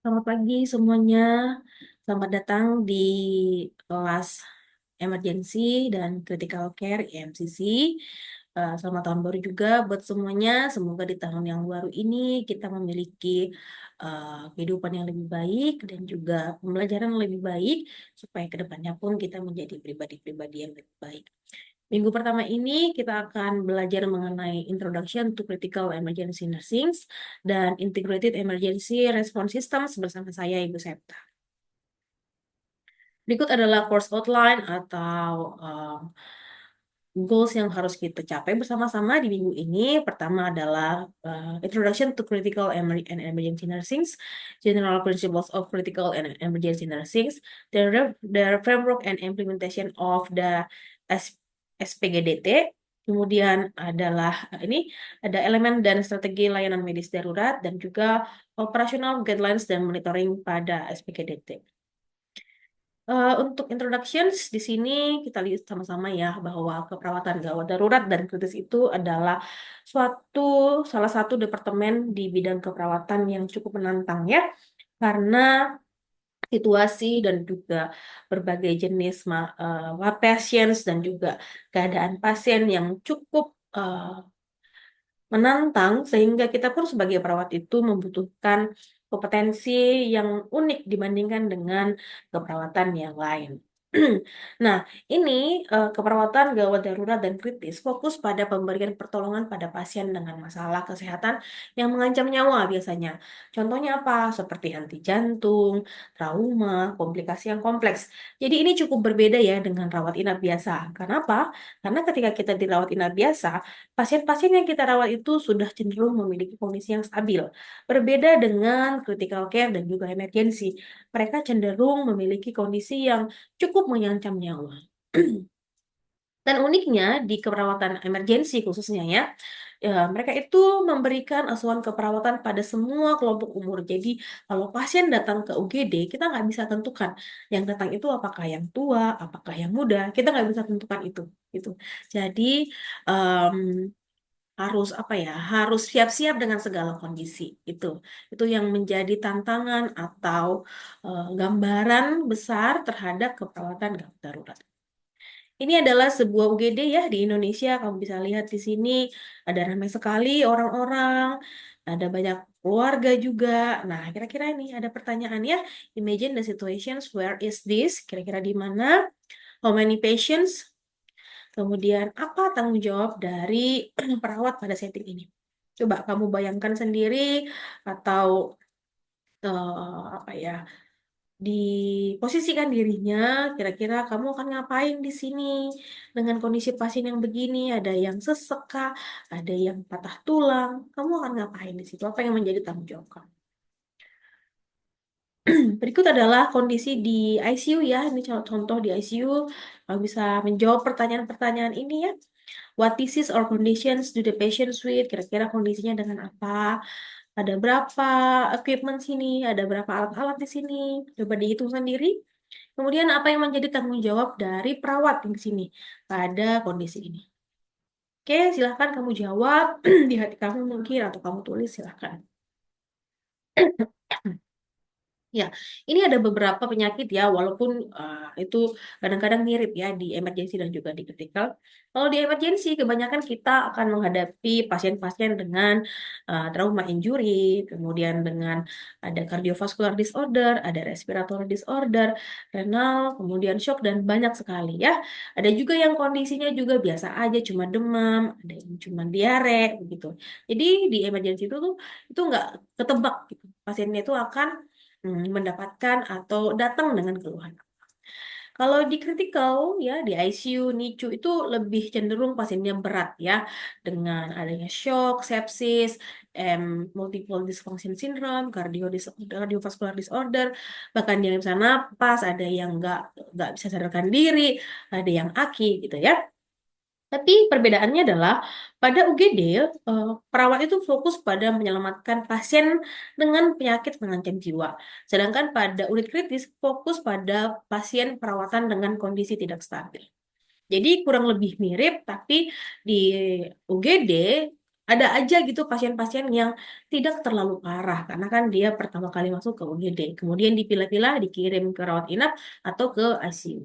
Selamat pagi semuanya. Selamat datang di kelas Emergency dan Critical Care EMCC. Selamat tahun baru juga buat semuanya. Semoga di tahun yang baru ini kita memiliki kehidupan yang lebih baik dan juga pembelajaran yang lebih baik supaya kedepannya pun kita menjadi pribadi-pribadi yang lebih baik. Minggu pertama ini kita akan belajar mengenai Introduction to Critical Emergency Nursing dan Integrated Emergency Response Systems bersama saya, Ibu Septa. Berikut adalah course outline atau goals yang harus kita capai bersama-sama di minggu ini. Pertama adalah Introduction to Critical and Emergency Nursing, General Principles of Critical and Emergency Nursing, the framework and implementation of the SPGDT. Kemudian adalah ini ada elemen dan strategi layanan medis darurat dan juga operational guidelines dan monitoring pada SPGDT. Untuk introductions di sini kita lihat sama-sama ya bahwa keperawatan gawat darurat dan kritis itu adalah salah satu departemen di bidang keperawatan yang cukup menantang ya, karena situasi dan juga berbagai jenis patients dan juga keadaan pasien yang cukup menantang, sehingga kita pun sebagai perawat itu membutuhkan kompetensi yang unik dibandingkan dengan keperawatan yang lain. Nah, ini keperawatan gawat darurat dan kritis fokus pada pemberian pertolongan pada pasien dengan masalah kesehatan yang mengancam nyawa biasanya. Contohnya apa? Seperti henti jantung, trauma, komplikasi yang kompleks. Jadi ini cukup berbeda ya dengan rawat inap biasa. Kenapa? Karena ketika kita dirawat inap biasa, pasien-pasien yang kita rawat itu sudah cenderung memiliki kondisi yang stabil. Berbeda dengan critical care dan juga emergency. Mereka cenderung memiliki kondisi yang cukup mengancam nyawa. Dan uniknya di keperawatan emergensi khususnya ya, mereka itu memberikan asuhan keperawatan pada semua kelompok umur. Jadi kalau pasien datang ke UGD, kita nggak bisa tentukan yang datang itu apakah yang tua, apakah yang muda, kita nggak bisa tentukan itu. Gitu. Jadi em, harus apa ya, harus siap-siap dengan segala kondisi. Itu yang menjadi tantangan atau gambaran besar terhadap keperawatan gawat darurat. Ini adalah sebuah UGD ya di Indonesia. Kamu bisa lihat di sini ada ramai sekali orang-orang, ada banyak keluarga juga. Nah, kira-kira ini ada pertanyaan ya. Imagine the situations, where is this? Kira-kira di mana? How many patients? Kemudian apa tanggung jawab dari perawat pada setting ini? Coba kamu bayangkan sendiri atau apa ya? Diposisikan dirinya, kira-kira kamu akan ngapain di sini dengan kondisi pasien yang begini, ada yang sesek kah, ada yang patah tulang, kamu akan ngapain di situ? Apa yang menjadi tanggung jawab kamu? Berikut adalah kondisi di ICU ya, ini contoh di ICU. Kamu bisa menjawab pertanyaan-pertanyaan ini ya. What disease or conditions do the patients with? Kira-kira kondisinya dengan apa? Ada berapa equipment sini? Ada berapa alat-alat di sini? Coba dihitung sendiri. Kemudian apa yang menjadi tanggung jawab dari perawat di sini pada kondisi ini? Oke, silahkan kamu jawab di hati kamu mungkin atau kamu tulis silahkan. Ya, ini ada beberapa penyakit ya, walaupun itu kadang-kadang mirip ya di emergency dan juga di critical. Kalau di emergency, kebanyakan kita akan menghadapi pasien-pasien dengan trauma injury, kemudian dengan ada cardiovascular disorder, ada respiratory disorder, renal, kemudian shock dan banyak sekali ya. Ada juga yang kondisinya juga biasa aja, cuma demam, ada yang cuma diare, begitu. Jadi di emergency itu nggak ketebak gitu. Pasiennya itu akan mendapatkan atau datang dengan keluhan. Kalau di critical ya di ICU, NICU itu lebih cenderung pasiennya berat ya dengan adanya shock, sepsis, multiple dysfunction syndrome, cardiovascular disorder, bahkan dia nggak bisa napas, ada yang nggak bisa sadarkan diri, ada yang aki gitu ya. Tapi perbedaannya adalah pada UGD, perawat itu fokus pada menyelamatkan pasien dengan penyakit mengancam jiwa. Sedangkan pada unit kritis fokus pada pasien perawatan dengan kondisi tidak stabil. Jadi kurang lebih mirip, tapi di UGD Ada aja gitu pasien-pasien yang tidak terlalu parah karena kan dia pertama kali masuk ke UGD, kemudian dipilah-pilah dikirim ke rawat inap atau ke ICU.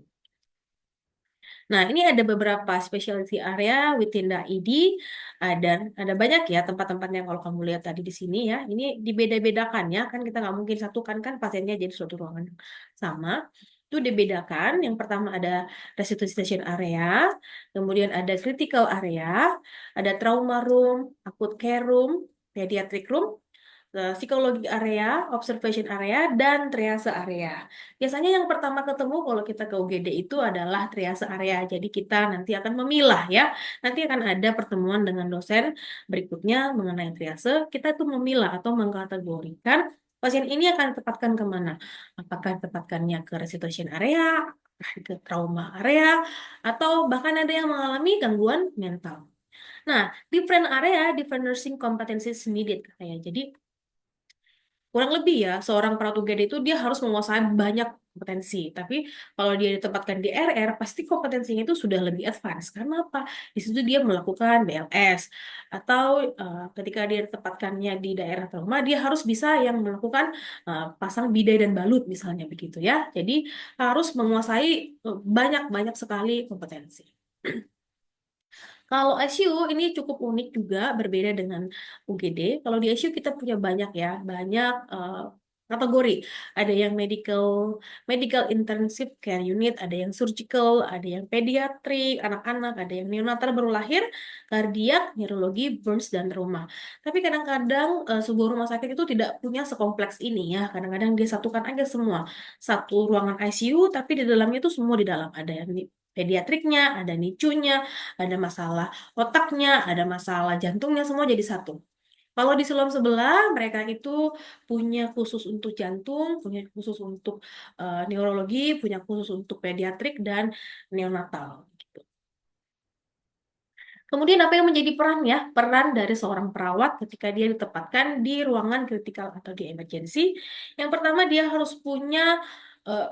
Nah, ini ada beberapa specialty area within the ID. Ada banyak ya tempat-tempatnya kalau kamu lihat tadi di sini ya. Ini dibeda-bedakan ya, kan kita nggak mungkin satukan kan pasiennya jadi suatu ruangan yang sama. Itu dibedakan. Yang pertama ada resuscitation area, kemudian ada critical area, ada trauma room, acute care room, pediatric room, psikologi area, observation area, dan triase area. Biasanya yang pertama ketemu kalau kita ke UGD itu adalah triase area. Jadi kita nanti akan memilah ya. Nanti akan ada pertemuan dengan dosen berikutnya mengenai triase. Kita tuh memilah atau mengkategorikan pasien ini akan ditempatkan kemana. Apakah ditempatkannya ke resuscitation area, apakah ke trauma area, atau bahkan ada yang mengalami gangguan mental. Nah, different area, different nursing competencies needed katanya. Jadi kurang lebih ya, seorang perawat UGD itu dia harus menguasai banyak kompetensi. Tapi kalau dia ditempatkan di RR, pasti kompetensinya itu sudah lebih advance. Karena apa? Di situ dia melakukan BLS. Atau ketika dia ditempatkannya di daerah trauma, dia harus bisa yang melakukan pasang bidai dan balut misalnya begitu ya. Jadi harus menguasai banyak-banyak sekali kompetensi. Kalau ICU ini cukup unik juga, berbeda dengan UGD. Kalau di ICU kita punya banyak ya, banyak kategori. Ada yang medical intensive care unit, ada yang surgical, ada yang pediatrik, anak-anak, ada yang neonatal baru lahir, kardiak, neurologi, burns dan trauma. Tapi kadang-kadang sebuah rumah sakit itu tidak punya sekompleks ini ya. Kadang-kadang dia satukan aja semua. Satu ruangan ICU, tapi di dalamnya itu semua di dalam. Ada yang pediatriknya, ada NICU-nya, ada masalah otaknya, ada masalah jantungnya, semua jadi satu. Kalau di Siloam sebelah, mereka itu punya khusus untuk jantung, punya khusus untuk neurologi, punya khusus untuk pediatrik dan neonatal. Gitu. Kemudian apa yang menjadi peran ya? Peran dari seorang perawat ketika dia ditempatkan di ruangan kritikal atau di emergency. Yang pertama dia harus punya eh,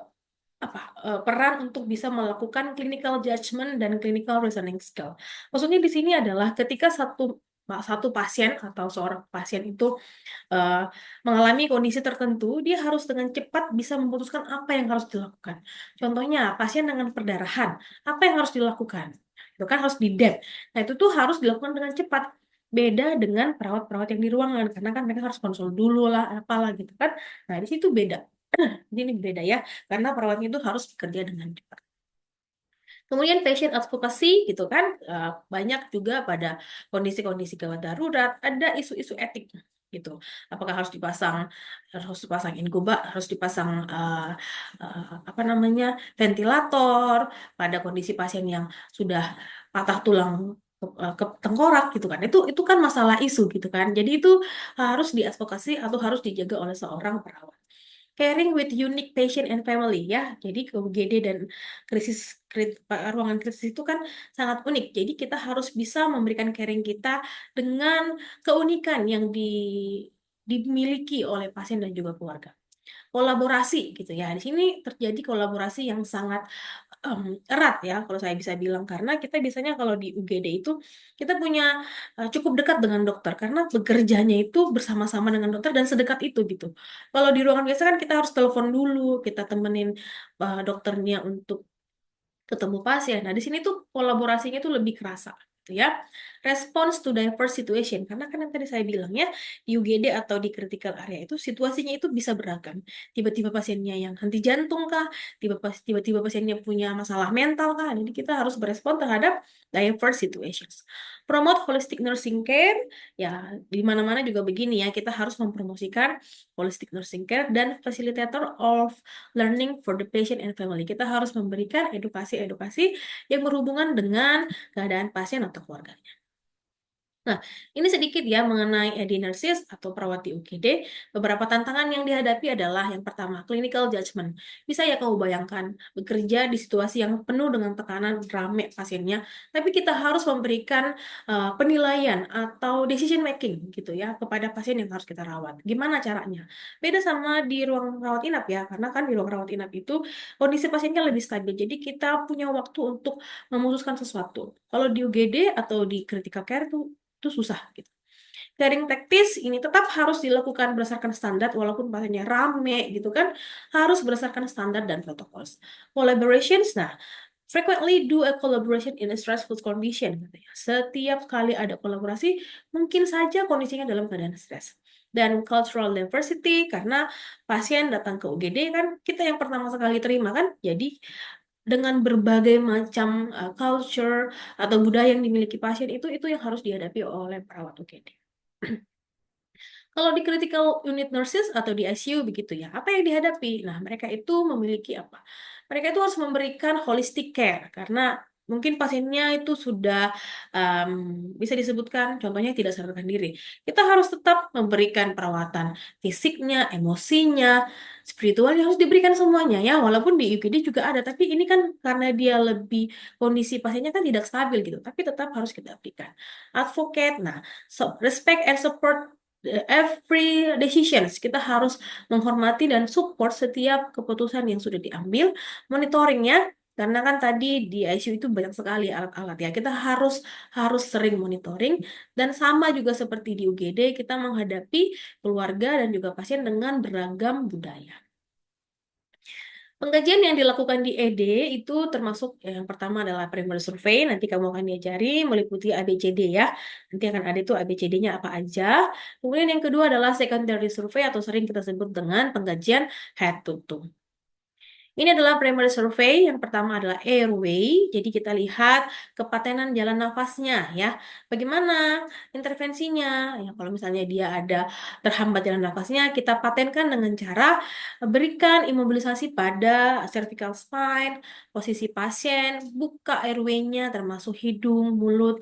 peran untuk bisa melakukan clinical judgment dan clinical reasoning skill. Maksudnya di sini adalah ketika satu pasien atau seorang pasien itu eh, mengalami kondisi tertentu, dia harus dengan cepat bisa memutuskan apa yang harus dilakukan. Contohnya, pasien dengan perdarahan, apa yang harus dilakukan? Itu kan harus di-dep. Nah, itu tuh harus dilakukan dengan cepat. Beda dengan perawat-perawat yang di ruangan, karena kan mereka harus konsul dulu lah, apalah gitu kan. Nah, di situ beda. Ini beda ya, karena perawatnya itu harus bekerja dengan cepat. Kemudian patient advocacy gitu kan, banyak juga pada kondisi-kondisi gawat darurat ada isu-isu etik gitu. Apakah harus dipasang harus dipasang apa namanya ventilator pada kondisi pasien yang sudah patah tulang ke tengkorak gitu kan. Itu kan masalah isu gitu kan. Jadi itu harus diadvokasi atau harus dijaga oleh seorang perawat. Caring with unique patient and family ya. Jadi ke UGD dan krisis ruangan krisis itu kan sangat unik. Jadi kita harus bisa memberikan caring kita dengan keunikan yang dimiliki oleh pasien dan juga keluarga. Kolaborasi gitu ya. Di sini terjadi kolaborasi yang sangat erat ya kalau saya bisa bilang karena kita biasanya kalau di UGD itu kita punya cukup dekat dengan dokter karena bekerjanya itu bersama-sama dengan dokter dan sedekat itu gitu. Kalau di ruangan biasa kan kita harus telepon dulu, kita temenin dokternya untuk ketemu pasien. Nah, di sini tuh kolaborasinya tuh lebih kerasa gitu ya. Response to diverse situation. Karena kan yang tadi saya bilang ya, di UGD atau di critical area itu situasinya itu bisa beragam. Tiba-tiba pasiennya yang henti jantung kah? Tiba-tiba pasiennya punya masalah mental kah? Jadi kita harus berespon terhadap diverse situations. Promote holistic nursing care. Ya, di mana-mana juga begini ya. Kita harus mempromosikan holistic nursing care dan facilitator of learning for the patient and family. Kita harus memberikan edukasi-edukasi yang berhubungan dengan keadaan pasien atau keluarganya. Nah, ini sedikit ya mengenai ED nurses atau perawat di UGD. Beberapa tantangan yang dihadapi adalah yang pertama, clinical judgment. Bisa ya kamu bayangkan, bekerja di situasi yang penuh dengan tekanan, rame pasiennya, tapi kita harus memberikan penilaian atau decision making gitu ya kepada pasien yang harus kita rawat. Gimana caranya? Beda sama di ruang rawat inap ya, karena kan di ruang rawat inap itu kondisi pasiennya lebih stabil. Jadi kita punya waktu untuk memutuskan sesuatu. Kalau di UGD atau di critical care itu susah gitu. Caring taktis ini tetap harus dilakukan berdasarkan standar walaupun pasiennya rame gitu kan, harus berdasarkan standar dan protokol. Collaborations, nah frequently do a collaboration in a stressful condition, katanya. Setiap kali ada kolaborasi, mungkin saja kondisinya dalam keadaan stres. Dan cultural diversity, karena pasien datang ke UGD kan, kita yang pertama sekali terima kan, jadi dengan berbagai macam culture atau budaya yang dimiliki pasien itu yang harus dihadapi oleh perawat UGD. Kalau di critical unit nurses atau di ICU begitu ya, apa yang dihadapi? Nah, mereka itu memiliki apa? Mereka itu harus memberikan holistic care karena mungkin pasiennya itu sudah um, bisa disebutkan contohnya tidak sadarkan diri. Kita harus tetap memberikan perawatan fisiknya, emosinya, spiritualnya harus diberikan semuanya ya. Walaupun di UGD juga ada, tapi ini kan karena dia lebih kondisi pasiennya kan tidak stabil gitu, tapi tetap harus kita berikan. Advocate, nah, so respect and support every decisions. Kita harus menghormati dan support setiap keputusan yang sudah diambil. Monitoringnya, karena kan tadi di ICU itu banyak sekali alat-alat ya. Kita harus harus sering monitoring dan sama juga seperti di UGD kita menghadapi keluarga dan juga pasien dengan beragam budaya. Pengkajian yang dilakukan di ED itu termasuk yang pertama adalah primary survey, nanti kamu akan diajari meliputi ABCD ya. Nanti akan ada itu ABCD-nya apa aja. Kemudian yang kedua adalah secondary survey atau sering kita sebut dengan pengkajian head to toe. Ini adalah primary survey. Yang pertama adalah airway. Jadi kita lihat kepatenan jalan nafasnya ya. Bagaimana intervensinya? Ya, kalau misalnya dia ada terhambat jalan nafasnya, kita patenkan dengan cara berikan imobilisasi pada cervical spine, posisi pasien, buka airway-nya termasuk hidung, mulut.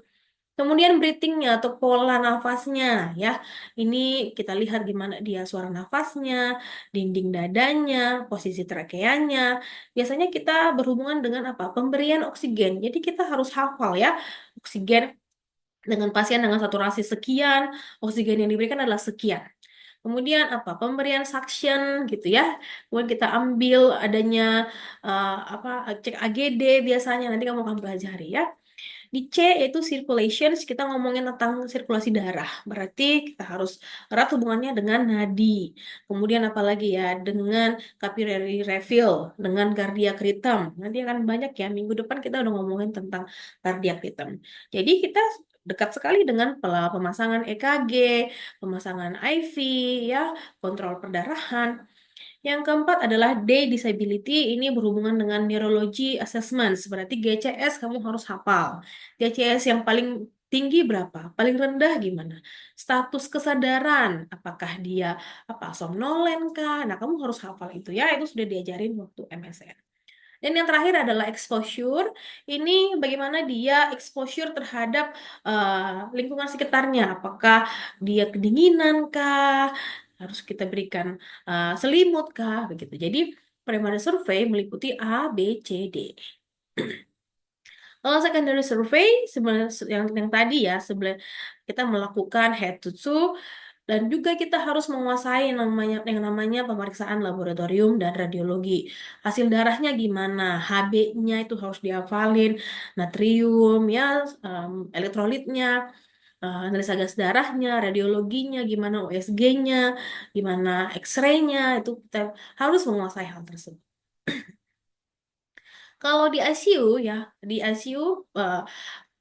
Kemudian breathingnya atau pola nafasnya ya. Ini kita lihat gimana dia suara nafasnya, dinding dadanya, posisi trakeanya. Biasanya kita berhubungan dengan apa? Pemberian oksigen. Jadi kita harus hafal ya. Oksigen dengan pasien dengan saturasi sekian, oksigen yang diberikan adalah sekian. Kemudian apa? Pemberian suction gitu ya. Kemudian kita ambil adanya apa cek AGD biasanya nanti kamu akan pelajari ya. Di C yaitu circulation, kita ngomongin tentang sirkulasi darah. Berarti kita harus erat hubungannya dengan nadi. Kemudian apalagi ya, dengan capillary refill, dengan cardiac rhythm. Nanti akan banyak ya, minggu depan kita udah ngomongin tentang cardiac rhythm. Jadi kita dekat sekali dengan pemasangan EKG, pemasangan IV, ya, kontrol perdarahan. Yang keempat adalah day disability, ini berhubungan dengan neurology assessment. Berarti GCS kamu harus hafal. GCS yang paling tinggi berapa? Paling rendah gimana? Status kesadaran, apakah dia apa somnolen kah? Nah, kamu harus hafal itu ya. Itu sudah diajarin waktu MSN. Dan yang terakhir adalah exposure. Ini bagaimana dia exposure terhadap lingkungan sekitarnya. Apakah dia kedinginan kah? Harus kita berikan selimut kah? Begitu. Jadi primary survey meliputi A, B, C, D. Kalau secondary survey yang tadi ya sebelum kita melakukan head to toe dan juga kita harus menguasai yang namanya pemeriksaan laboratorium dan radiologi. Hasil darahnya gimana? HB-nya itu harus dihafalin, natrium ya, elektrolitnya, analisa gas darahnya, radiologinya, gimana USG-nya, gimana X-ray-nya, itu kita harus menguasai hal tersebut. Kalau di ICU ya, di ICU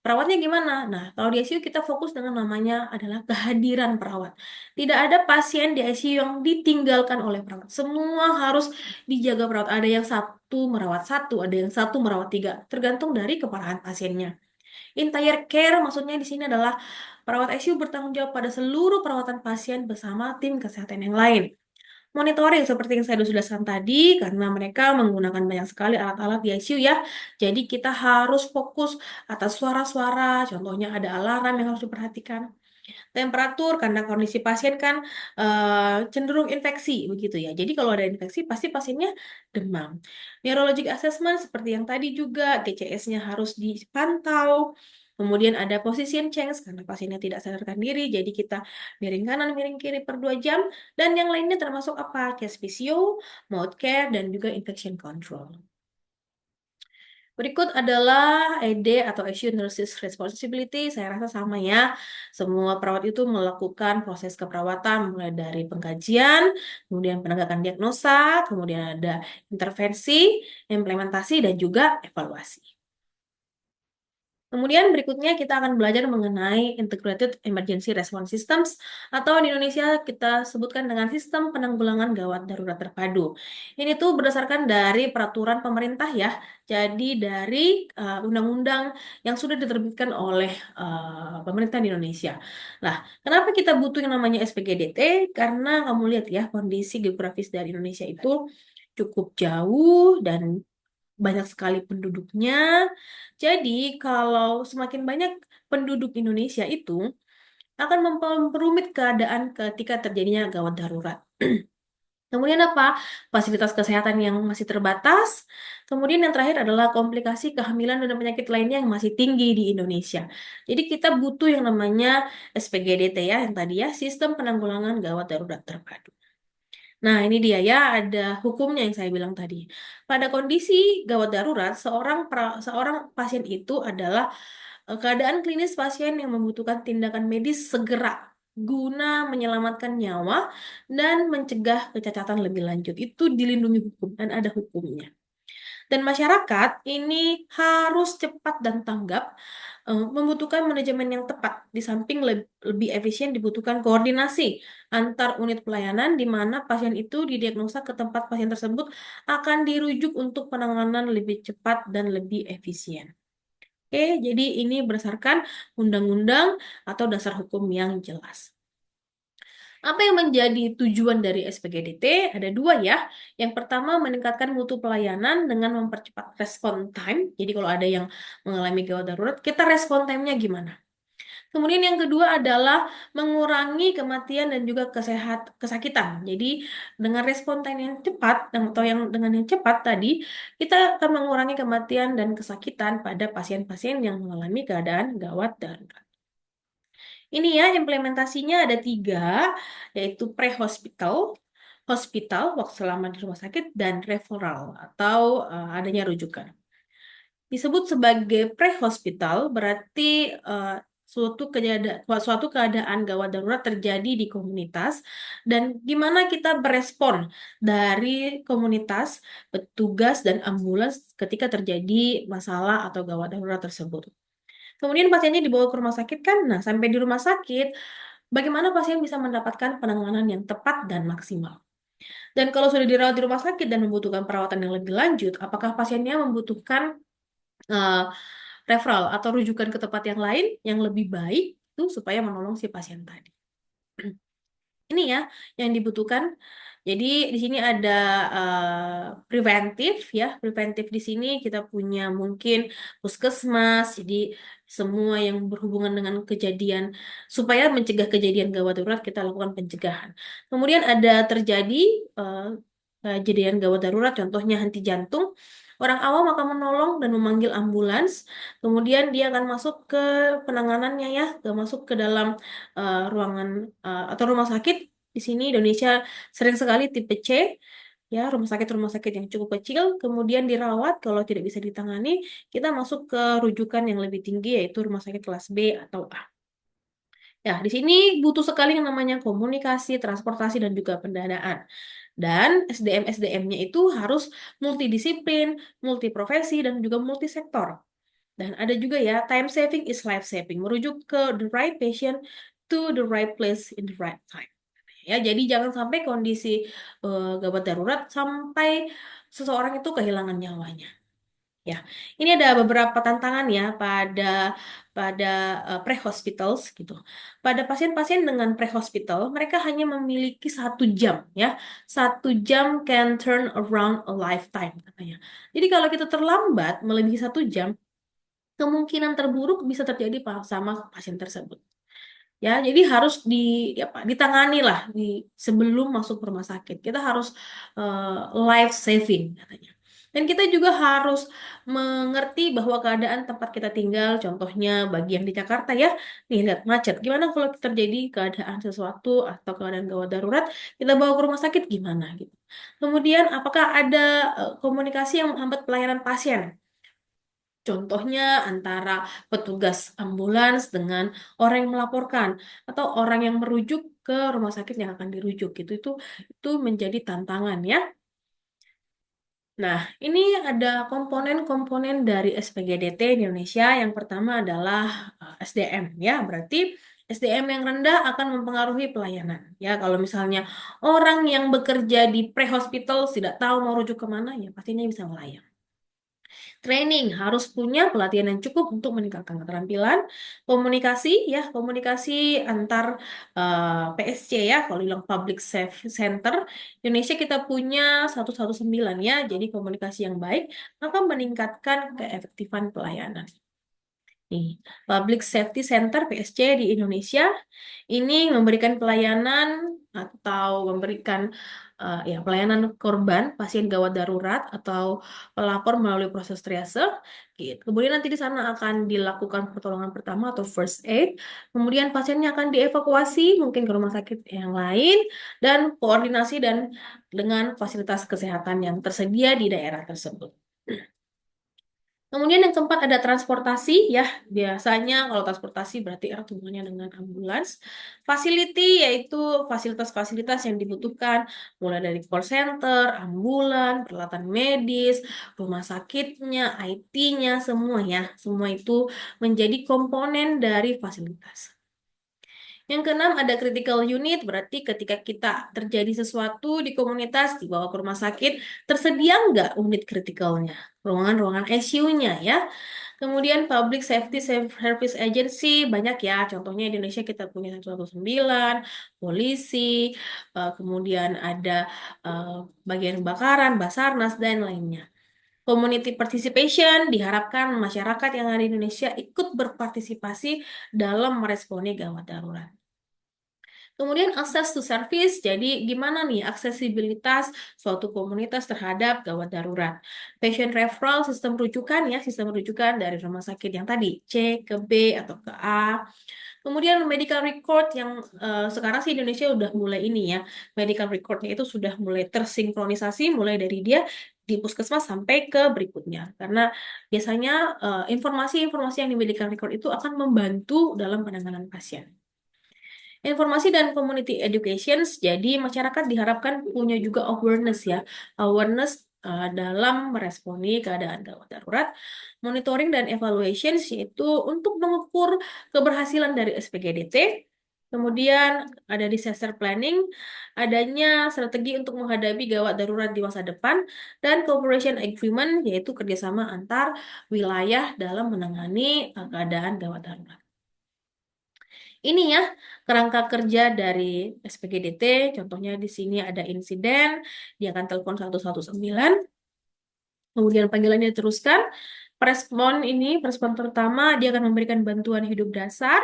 perawatnya gimana? Nah, kalau di ICU kita fokus dengan namanya adalah kehadiran perawat. Tidak ada pasien di ICU yang ditinggalkan oleh perawat. Semua harus dijaga perawat. Ada yang satu merawat satu, ada yang satu merawat tiga. Tergantung dari keparahan pasiennya. Entire care maksudnya di sini adalah perawat ICU bertanggung jawab pada seluruh perawatan pasien bersama tim kesehatan yang lain. Monitoring seperti yang saya sudah jelaskan tadi, karena mereka menggunakan banyak sekali alat-alat di ICU ya. Jadi kita harus fokus atas suara-suara, contohnya ada alarm yang harus diperhatikan. Temperatur, karena kondisi pasien kan cenderung infeksi begitu ya. Jadi kalau ada infeksi pasti pasiennya demam. Neurologic assessment seperti yang tadi juga, GCS-nya harus dipantau. Kemudian ada position change karena pasiennya tidak sadarkan diri, jadi kita miring kanan, miring kiri per 2 jam. Dan yang lainnya termasuk apa? Case physio, mouth care, dan juga infection control. Berikut adalah ED atau Issue Nurses Responsibility. Saya rasa sama ya. Semua perawat itu melakukan proses keperawatan mulai dari pengkajian, kemudian penegakan diagnosa, kemudian ada intervensi, implementasi, dan juga evaluasi. Kemudian berikutnya kita akan belajar mengenai Integrated Emergency Response Systems atau di Indonesia kita sebutkan dengan Sistem Penanggulangan Gawat Darurat Terpadu. Ini tuh berdasarkan dari peraturan pemerintah ya, jadi dari undang-undang yang sudah diterbitkan oleh pemerintah di Indonesia. Nah, kenapa kita butuh yang namanya SPGDT? Karena kamu lihat ya, kondisi geografis dari Indonesia itu cukup jauh dan banyak sekali penduduknya. Jadi, kalau semakin banyak penduduk Indonesia itu akan memperumit keadaan ketika terjadinya gawat darurat. Kemudian apa? Fasilitas kesehatan yang masih terbatas. Kemudian yang terakhir adalah komplikasi kehamilan dan penyakit lainnya yang masih tinggi di Indonesia. Jadi kita butuh yang namanya SPGDT ya, yang tadi ya, Sistem Penanggulangan Gawat Darurat Terpadu. Nah, ini dia ya, ada hukumnya yang saya bilang tadi. Pada kondisi gawat darurat, seorang pasien itu adalah keadaan klinis pasien yang membutuhkan tindakan medis segera guna menyelamatkan nyawa dan mencegah kecacatan lebih lanjut. Itu dilindungi hukum dan ada hukumnya. Dan masyarakat ini harus cepat dan tanggap, membutuhkan manajemen yang tepat. Di samping lebih efisien dibutuhkan koordinasi antar unit pelayanan di mana pasien itu didiagnosa ke tempat pasien tersebut akan dirujuk untuk penanganan lebih cepat dan lebih efisien. Oke, jadi ini berdasarkan undang-undang atau dasar hukum yang jelas. Apa yang menjadi tujuan dari SPGDT? Ada dua ya. Yang pertama, meningkatkan mutu pelayanan dengan mempercepat respon time. Jadi kalau ada yang mengalami gawat darurat, kita respon time-nya gimana? Kemudian yang kedua adalah mengurangi kematian dan juga kesakitan. Jadi dengan respon time yang cepat atau yang dengan yang cepat tadi, kita akan mengurangi kematian dan kesakitan pada pasien-pasien yang mengalami keadaan gawat darurat. Ini ya implementasinya ada tiga, yaitu pre-hospital, hospital, waktu selama di rumah sakit, dan referral atau adanya rujukan. Disebut sebagai pre-hospital berarti suatu keadaan gawat darurat terjadi di komunitas dan gimana kita berespon dari komunitas, petugas, dan ambulans ketika terjadi masalah atau gawat darurat tersebut. Kemudian pasiennya dibawa ke rumah sakit kan? Nah, sampai di rumah sakit, bagaimana pasien bisa mendapatkan penanganan yang tepat dan maksimal? Dan kalau sudah dirawat di rumah sakit dan membutuhkan perawatan yang lebih lanjut, apakah pasiennya membutuhkan eh, referral atau rujukan ke tempat yang lain yang lebih baik itu supaya menolong si pasien tadi? Ini ya yang dibutuhkan. Jadi di sini ada preventif ya. Preventif di sini kita punya mungkin puskesmas. Jadi semua yang berhubungan dengan kejadian supaya mencegah kejadian gawat darurat kita lakukan pencegahan. Kemudian ada terjadi eh, kejadian gawat darurat, contohnya henti jantung. Orang awam akan menolong dan memanggil ambulans. Kemudian dia akan masuk ke penanganannya ya, masuk ke dalam ruangan atau rumah sakit. Di sini Indonesia sering sekali tipe C, ya rumah sakit yang cukup kecil, kemudian dirawat. Kalau tidak bisa ditangani, kita masuk ke rujukan yang lebih tinggi yaitu rumah sakit kelas B atau A. Ya, di sini butuh sekali yang namanya komunikasi, transportasi, dan juga pendanaan. Dan SDM-SDM-nya itu harus multidisiplin, multiprofesi, dan juga multisektor. Dan ada juga ya, time saving is life saving, merujuk ke the right patient to the right place in the right time. Ya, jadi jangan sampai kondisi gawat darurat sampai seseorang itu kehilangan nyawanya. Ya, ini ada beberapa tantangan ya pada pre-hospitals gitu. Pada pasien-pasien dengan pre-hospital, mereka hanya memiliki 1 jam ya. 1 jam can turn around a lifetime katanya. Jadi kalau kita terlambat melebihi 1 jam, kemungkinan terburuk bisa terjadi sama pasien tersebut. Ya, jadi harus ditangani lah sebelum masuk rumah sakit. Kita harus life saving katanya. Dan kita juga harus mengerti bahwa keadaan tempat kita tinggal, contohnya bagi yang di Jakarta ya, nih lihat macet. Gimana kalau terjadi keadaan sesuatu atau keadaan gawat darurat, kita bawa ke rumah sakit gimana gitu. Kemudian apakah ada komunikasi yang menghambat pelayanan pasien? Contohnya antara petugas ambulans dengan orang yang melaporkan atau orang yang merujuk ke rumah sakit yang akan dirujuk gitu. Itu menjadi tantangan ya. Nah, ini ada komponen-komponen dari SPGDT di Indonesia. Yang pertama adalah SDM ya. Berarti SDM yang rendah akan mempengaruhi pelayanan. Ya, kalau misalnya orang yang bekerja di pre-hospital tidak tahu mau rujuk kemana, ya pastinya bisa melayang. Training harus punya pelatihan yang cukup untuk meningkatkan keterampilan komunikasi ya, komunikasi antar PSC ya, kalau bilang Public Safety Center. Indonesia kita punya 119 ya, jadi komunikasi yang baik akan meningkatkan keefektifan pelayanan. Nih, Public Safety Center PSC di Indonesia ini memberikan pelayanan atau memberikan ya pelayanan korban pasien gawat darurat atau pelapor melalui proses triase. Gitu. Kemudian nanti di sana akan dilakukan pertolongan pertama atau first aid. Kemudian pasiennya akan dievakuasi mungkin ke rumah sakit yang lain dan koordinasi dan dengan fasilitas kesehatan yang tersedia di daerah tersebut. Kemudian yang keempat ada transportasi ya. Biasanya kalau transportasi berarti erat hubungannya dengan ambulans. Facility yaitu fasilitas-fasilitas yang dibutuhkan mulai dari call center, ambulan, peralatan medis, rumah sakitnya, IT-nya, semua ya. Semua itu menjadi komponen dari fasilitas. Yang keenam ada critical unit, berarti ketika kita terjadi sesuatu di komunitas, dibawa ke rumah sakit, tersedia nggak unit kritikalnya? Ruangan-ruangan ICU-nya ya. Kemudian Public Safety Service Agency, banyak ya. Contohnya di Indonesia kita punya 119, polisi, kemudian ada eh, bagian kebakaran, Basarnas, dan lainnya. Community participation diharapkan masyarakat yang ada di Indonesia ikut berpartisipasi dalam meresponi gawat darurat. Kemudian akses to service, jadi gimana nih aksesibilitas suatu komunitas terhadap gawat darurat. Patient referral, sistem rujukan ya, sistem rujukan dari rumah sakit yang tadi, C ke B atau ke A. Kemudian medical record yang sekarang sih Indonesia udah mulai ini ya, medical recordnya itu sudah mulai tersinkronisasi, mulai dari dia di puskesmas sampai ke berikutnya. Karena biasanya informasi-informasi yang di medical record itu akan membantu dalam penanganan pasien. Informasi dan community education, jadi masyarakat diharapkan punya juga awareness ya, awareness dalam meresponi keadaan gawat darurat, monitoring dan evaluation yaitu untuk mengukur keberhasilan dari SPGDT, kemudian ada disaster planning, adanya strategi untuk menghadapi gawat darurat di masa depan, dan cooperation agreement yaitu kerjasama antar wilayah dalam menangani keadaan gawat darurat. Ini ya kerangka kerja dari SPGDT. Contohnya di sini ada insiden, dia akan telepon 119, kemudian panggilannya diteruskan. Respon pertama dia akan memberikan bantuan hidup dasar,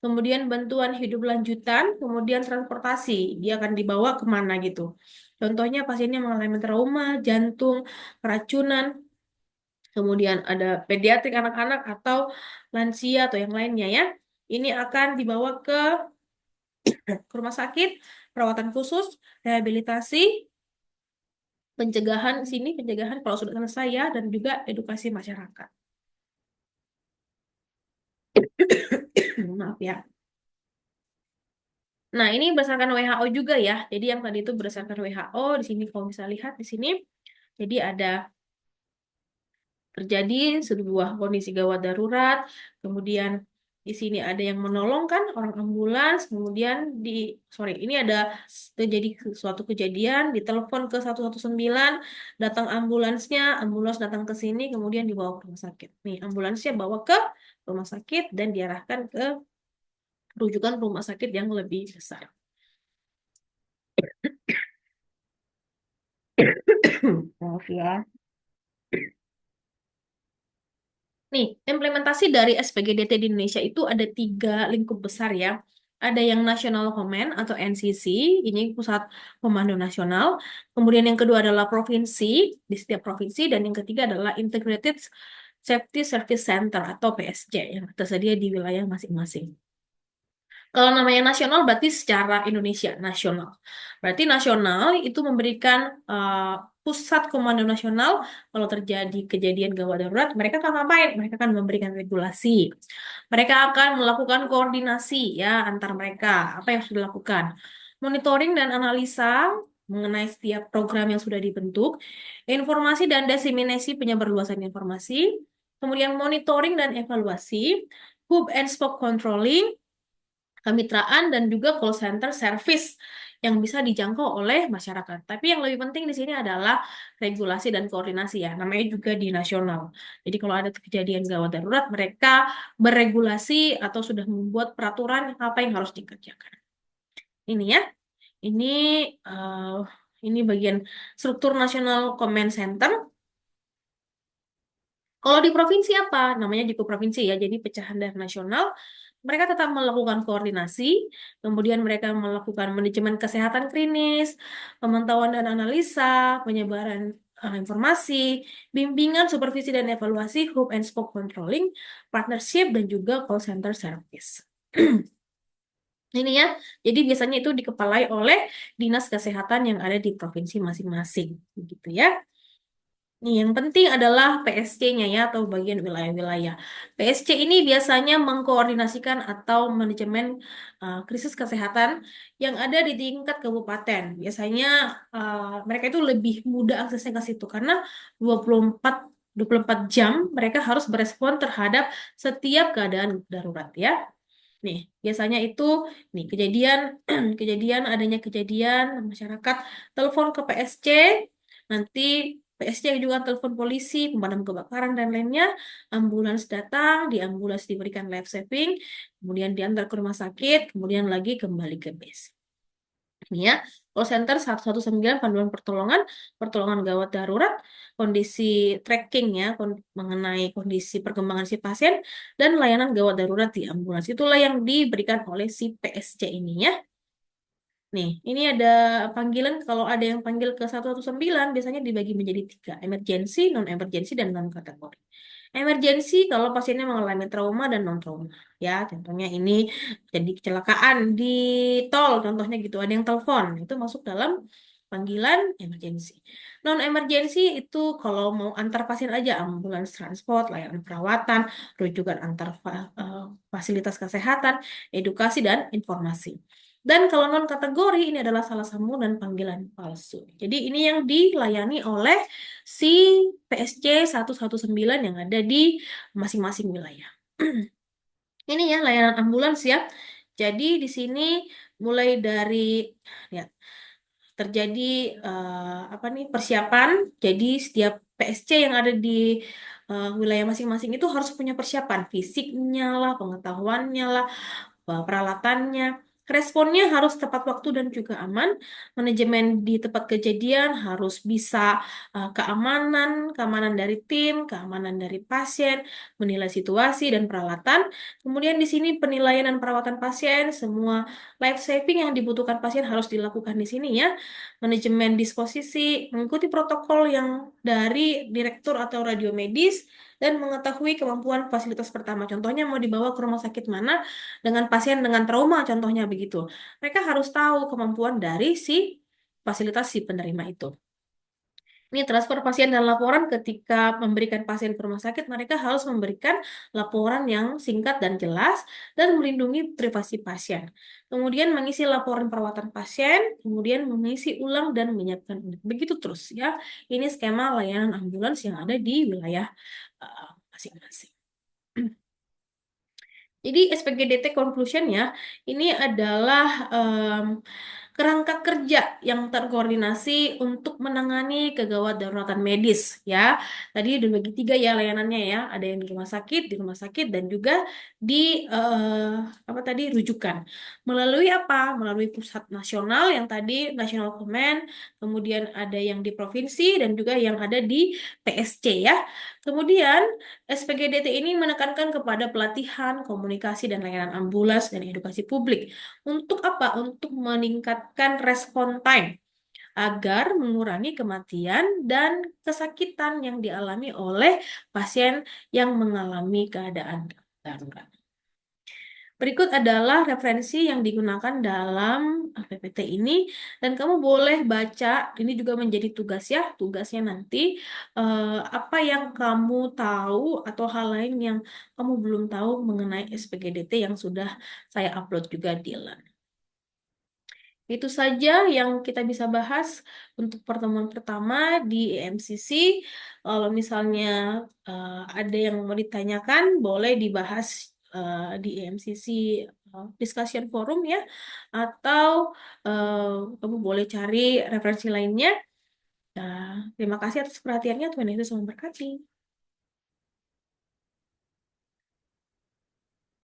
kemudian bantuan hidup lanjutan, kemudian transportasi. Dia akan dibawa kemana gitu. Contohnya pasiennya mengalami trauma, jantung, keracunan, kemudian ada pediatrik anak-anak atau lansia atau yang lainnya ya. Ini akan dibawa ke rumah sakit, perawatan khusus, rehabilitasi, pencegahan sini, pencegahan kalau sudah selesai ya, dan juga edukasi masyarakat. Maaf ya. Nah, ini berdasarkan WHO juga ya. Jadi yang tadi itu berdasarkan WHO, di sini kalau bisa lihat di sini, jadi ada terjadi sebuah kondisi gawat darurat, kemudian di sini ada yang menolong kan orang ambulans, kemudian ini ada terjadi suatu kejadian, ditelepon ke 119, datang ambulansnya, ambulans datang ke sini, kemudian dibawa ke rumah sakit. Nih, ambulansnya bawa ke rumah sakit dan diarahkan ke rujukan rumah sakit yang lebih besar. Maaf ya. Nih, implementasi dari SPGDT di Indonesia itu ada 3 lingkup besar ya. Ada yang National Command atau NCC, ini Pusat Komando Nasional. Kemudian yang kedua adalah provinsi, di setiap provinsi. Dan yang ketiga adalah Integrated Safety Service Center atau PSC yang tersedia di wilayah masing-masing. Kalau namanya nasional berarti secara Indonesia nasional. Berarti nasional itu memberikan Pusat Komando Nasional, kalau terjadi kejadian gawat darurat, mereka akan ngapain? Mereka akan memberikan regulasi. Mereka akan melakukan koordinasi ya antar mereka. Apa yang sudah dilakukan? Monitoring dan analisa mengenai setiap program yang sudah dibentuk, informasi dan diseminasi penyebarluasan informasi, kemudian monitoring dan evaluasi, hub and spoke controlling, kemitraan, dan juga call center service yang bisa dijangkau oleh masyarakat. Tapi yang lebih penting di sini adalah regulasi dan koordinasi ya, namanya juga di nasional. Jadi kalau ada kejadian gawat darurat, mereka beregulasi atau sudah membuat peraturan apa yang harus dikerjakan. Ini ya, ini eh, ini bagian struktur National Command Center. Kalau di provinsi apa? Namanya juga provinsi ya, jadi pecahan dari nasional. Mereka tetap melakukan koordinasi, kemudian mereka melakukan manajemen kesehatan klinis, pemantauan dan analisa, penyebaran informasi, bimbingan, supervisi dan evaluasi, hub and spoke controlling, partnership, dan juga call center service. Ini ya, jadi biasanya itu dikepalai oleh dinas kesehatan yang ada di provinsi masing-masing, gitu ya. Nih, yang penting adalah PSC-nya ya, atau bagian wilayah-wilayah. PSC ini biasanya mengkoordinasikan atau manajemen krisis kesehatan yang ada di tingkat kabupaten. Biasanya mereka itu lebih mudah aksesnya ke situ karena 24 jam mereka harus berespon terhadap setiap keadaan darurat ya. Nih, biasanya itu nih kejadian kejadian adanya kejadian masyarakat telepon ke PSC, nanti PSC juga telepon polisi, pemadam kebakaran dan lainnya, ambulans datang, di ambulans diberikan life saving, kemudian diantar ke rumah sakit, kemudian lagi kembali ke base. Ini ya, call center 119 panduan pertolongan, pertolongan gawat darurat, kondisi tracking ya, mengenai kondisi perkembangan si pasien, dan layanan gawat darurat di ambulans. Itulah yang diberikan oleh si PSC ini ya. Nih, ini ada panggilan, kalau ada yang panggil ke 119, biasanya dibagi menjadi 3, emergency, non-emergency, dan non-kategori. Emergency kalau pasiennya mengalami trauma dan non-trauma. Ya, contohnya ini jadi kecelakaan di tol, contohnya gitu, ada yang telepon, itu masuk dalam panggilan emergency. Non-emergency itu kalau mau antar pasien aja, ambulans transport, layanan perawatan, rujukan antar fasilitas kesehatan, edukasi, dan informasi. Dan kalau non kategori ini adalah salah sambung dan panggilan palsu. Jadi ini yang dilayani oleh si PSC 119 yang ada di masing-masing wilayah. Ini ya layanan ambulans ya. Jadi di sini mulai dari ya terjadi apa nih persiapan. Jadi setiap PSC yang ada di wilayah masing-masing itu harus punya persiapan fisiknya lah, pengetahuannya lah, peralatannya. Responnya harus tepat waktu dan juga aman. Manajemen di tempat kejadian harus bisa keamanan dari tim, keamanan dari pasien, menilai situasi dan peralatan. Kemudian di sini penilaian dan perawatan pasien, semua life saving yang dibutuhkan pasien harus dilakukan di sini ya. Manajemen disposisi, mengikuti protokol yang dari direktur atau radio medis, dan mengetahui kemampuan fasilitas pertama. Contohnya mau dibawa ke rumah sakit mana dengan pasien dengan trauma, contohnya begitu. Mereka harus tahu kemampuan dari si fasilitas si penerima itu. Ini transfer pasien dan laporan ketika memberikan pasien ke rumah sakit, mereka harus memberikan laporan yang singkat dan jelas dan melindungi privasi pasien. Kemudian mengisi laporan perawatan pasien, kemudian mengisi ulang dan menyiapkan unit. Begitu terus ya. Ini skema layanan ambulans yang ada di wilayah masing-masing. Jadi SPGDT conclusion ya, ini adalah kerangka kerja yang terkoordinasi untuk menangani kegawat daruratan medis ya. Tadi dibagi 3 ya layanannya ya, ada yang di rumah sakit dan juga di apa tadi rujukan. Melalui apa? Melalui pusat nasional yang tadi National Command, kemudian ada yang di provinsi dan juga yang ada di PSC ya. Kemudian SPGDT ini menekankan kepada pelatihan, komunikasi, dan layanan ambulans dan edukasi publik. Untuk apa? Untuk meningkatkan respon time agar mengurangi kematian dan kesakitan yang dialami oleh pasien yang mengalami keadaan darurat. Berikut adalah referensi yang digunakan dalam PPT ini, dan kamu boleh baca. Ini juga menjadi tugas ya, tugasnya nanti apa yang kamu tahu atau hal lain yang kamu belum tahu mengenai SPGDT yang sudah saya upload juga di LAN. Itu saja yang kita bisa bahas untuk pertemuan pertama di EMCC. Kalau misalnya ada yang mau ditanyakan, boleh dibahas di EMCC discussion forum ya, atau eh, kamu boleh cari referensi lainnya. Terima kasih atas perhatiannya. Tuhan Yesus memberkati.